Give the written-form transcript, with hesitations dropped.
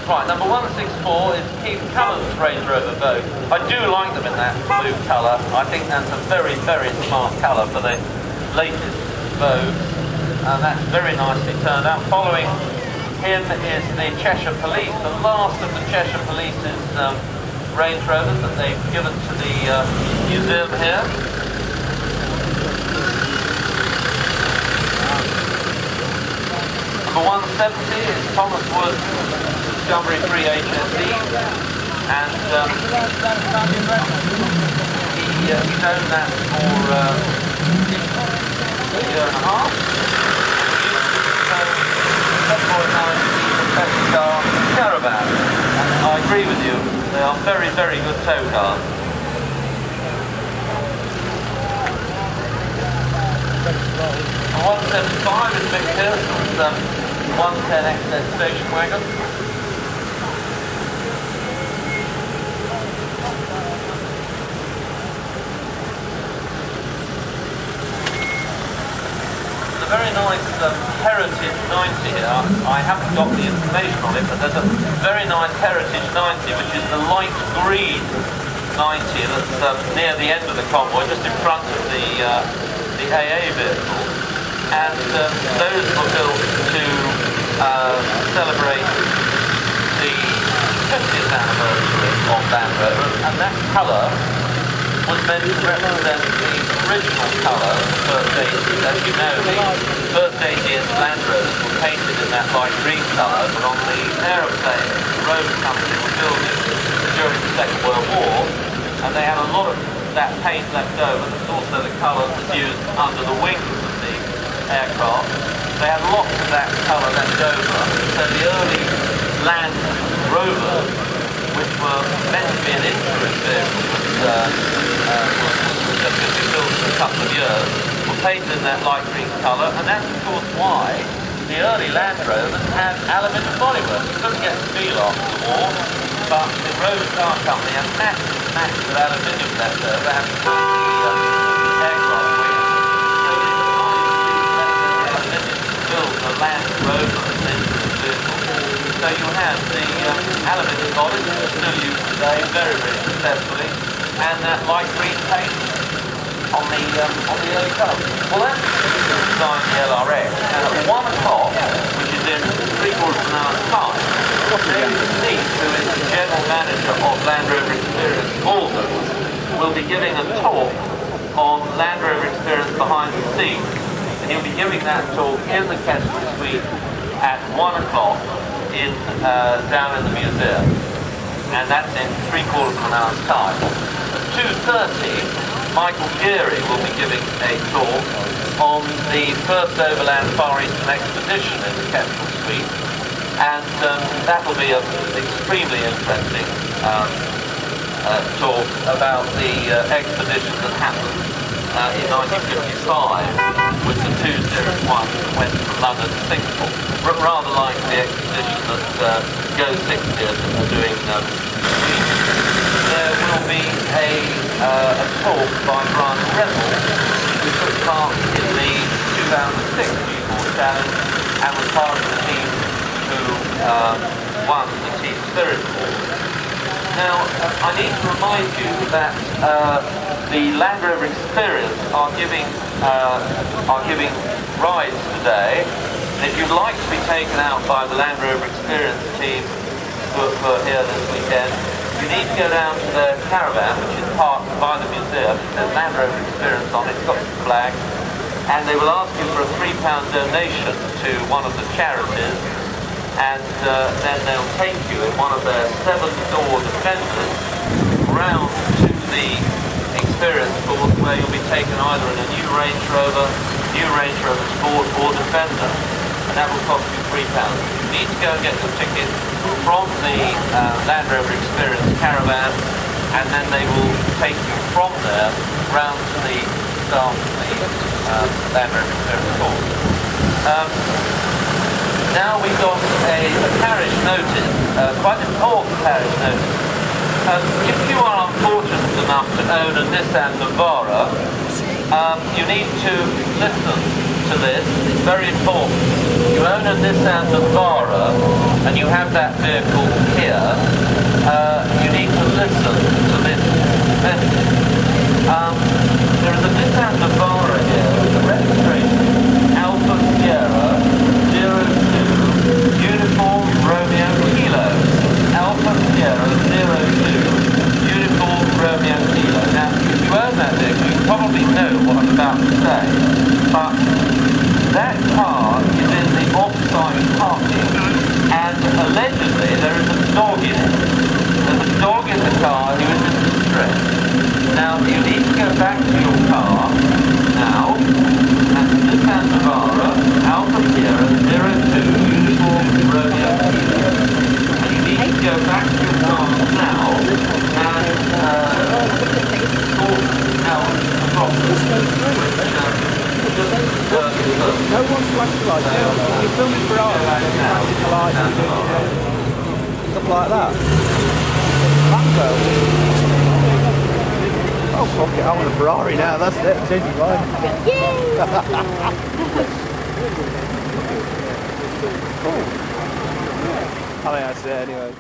Right, number 164 is Keith Cullen's Range Rover Vogue. I do like them in that blue colour. I think that's a very, very smart colour for the latest Vogue. And that's very nicely turned out. Following him is the Cheshire Police, the last of the Cheshire Police's Range Rovers that they've given to the museum here. Number 170 is Thomas Wood's Discovery 3 HSE, and he's owned that for a year and a half. Caravan. And I agree with you, they are very, very good tow cars. 175 is Mick Pearson's 110 XS station wagon. There's a very nice Heritage 90 here. I haven't got the information on it, but there's a very nice Heritage 90, which is the light green 90 that's near the end of the convoy, just in front of the AA vehicle. And those were built to celebrate the 50th anniversary of Land Rover, and that colour was meant to represent the original colour of the first 80s. As you know, the first 80s Land Rovers were painted in that light green colour, but on the aeroplane the Rover Company were building during the Second World War, and they had a lot of that paint left over. There's also the colour that's used under the wings of the aircraft. They had lots of that colour left over, so the early Land Rovers, which were meant to be an interim vehicle, was just going to be built for a couple of years, were painted in that light green colour, and that's of course why the early Land Rovers had aluminium bodywork. You couldn't get steel after the war, but the Rover Car Company had masses of aluminium left over, having put the aircraft wings. Build the Land Rover into the vehicle. So you have the aluminium body, which is still used today very, very successfully, and that light green paint on the early colours. Well, that's designed the LRX, and at 1 o'clock, which is in 3/4 of an hour's time, David Neat, who is the General Manager of Land Rover Experience Malden, will be giving a talk on Land Rover Experience behind the scenes. And he'll be giving that talk in the Kestrel Suite at 1 o'clock in down in the museum, and that's in 3/4 of an hour's time. At 2:30, Michael Geary will be giving a talk on the first Overland Far Eastern expedition in the Kestrel Suite, and that will be an extremely interesting talk about the expedition that happened in 1955 with the 2 Series 1 that went from London to Singapore. Rather like the expedition that Go 60 is doing. There will be a talk by Brian Revel, who took part in the 2006 Newport Challenge and was part of the team who won the Team Spirit Award. Now, I need to remind you that the Land Rover Experience are giving rides today. If you'd like to be taken out by the Land Rover Experience team for here this weekend, you need to go down to the caravan, which is parked by the museum. There's Land Rover Experience on it, it's got some flags, and they will ask you for a £3 donation to one of the charities, and then they'll take you in one of their 7-door Defenders round to the Experience course, where you'll be taken either in a new Range Rover Sport or Defender, and that will cost you £3. You need to go and get your ticket from the Land Rover Experience caravan, and then they will take you from there round to the start of the Land Rover Experience course. Now we've got a carriage notice, quite an important carriage notice. If you are unfortunate enough to own a Nissan Navara, you need to listen to this, it's very important. You own a Nissan Navara and you have that vehicle here, you need to listen to this message. There is a Nissan Navara here with the registration Alpha Sierra 02 Uniform Romeo Kilo. Alpha Sierra 02 Uniform Romeo Kilo. Now, if you own that vehicle, you probably know what I'm about to say, but that car is in the off-site parking, and allegedly there is a dog in it. There's a dog in the car who is in distress. Now, you need to go back to your car now, and this Nissan Navara Alpha Sierra 02 Uniform Romeo Kilo. And you need to go back to your car now and sort out the problem. No one's flashing like that. You're filming for art. Stuff like that. Land Rover. Oh fuck it, I want a Ferrari now, that's it, changing mine. Oh yeah, that's it anyway.